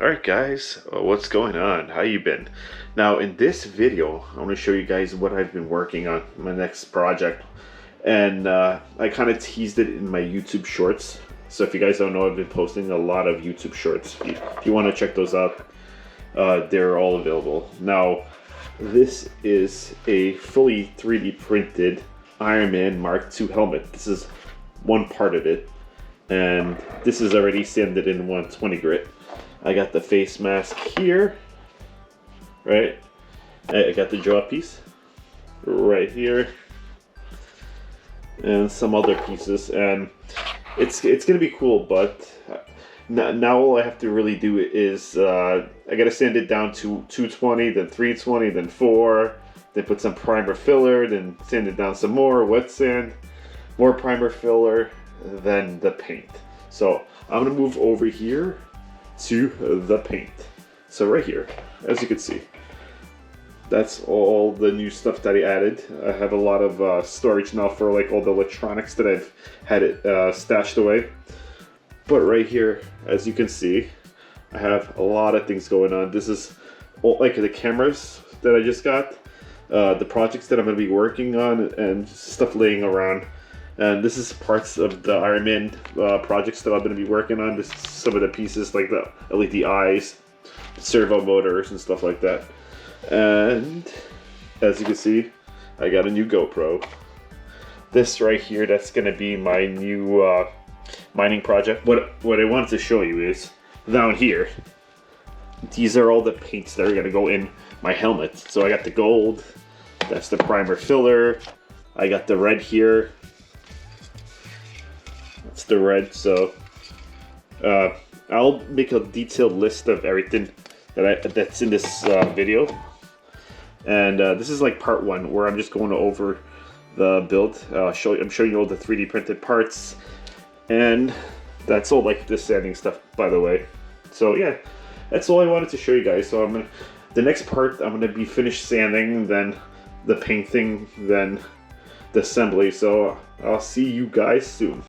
Alright guys, what's going on? How you been? Now in this video, I want to show you guys what I've been working on, my next project. And I kind of teased it in my YouTube shorts. So if you guys don't know, I've been posting a lot of YouTube shorts. If you want to check those out, they're all available. Now, this is a fully 3D printed Iron Man Mark II helmet. This is one part of it. And this is already sanded in 120 grit. I got the face mask here, right? I got the jaw piece right here, and some other pieces, and it's gonna be cool. But now all I have to really do is I gotta sand it down to 220, then 320, then 4, then put some primer filler, then sand it down some more, wet sand, more primer filler, then the paint. So I'm gonna move over here to the paint. So right here, as you can see, that's all the new stuff that I added. I have a lot of storage now for like all the electronics that I've had it stashed away. But right here, as you can see, I have a lot of things going on. This is all, like the cameras that I just got, the projects that I'm going to be working on, and stuff laying around. And this is parts of the Iron Man projects that I'm going to be working on. This is some of the pieces like the LED eyes, servo motors, and stuff like that. And as you can see, I got a new GoPro. This right here, that's going to be my new mining project. What I wanted to show you is down here, these are all the paints that are going to go in my helmet. So I got the gold, that's the primer filler. I got the red here. That's the red. So I'll make a detailed list of everything that's in this video. And this is like part one, where I'm just going over the build. I'm showing you all the 3D printed parts, and that's all like the sanding stuff, by the way. So yeah, that's all I wanted to show you guys. So the next part, I'm gonna be finished sanding, then the painting, then the assembly. So I'll see you guys soon.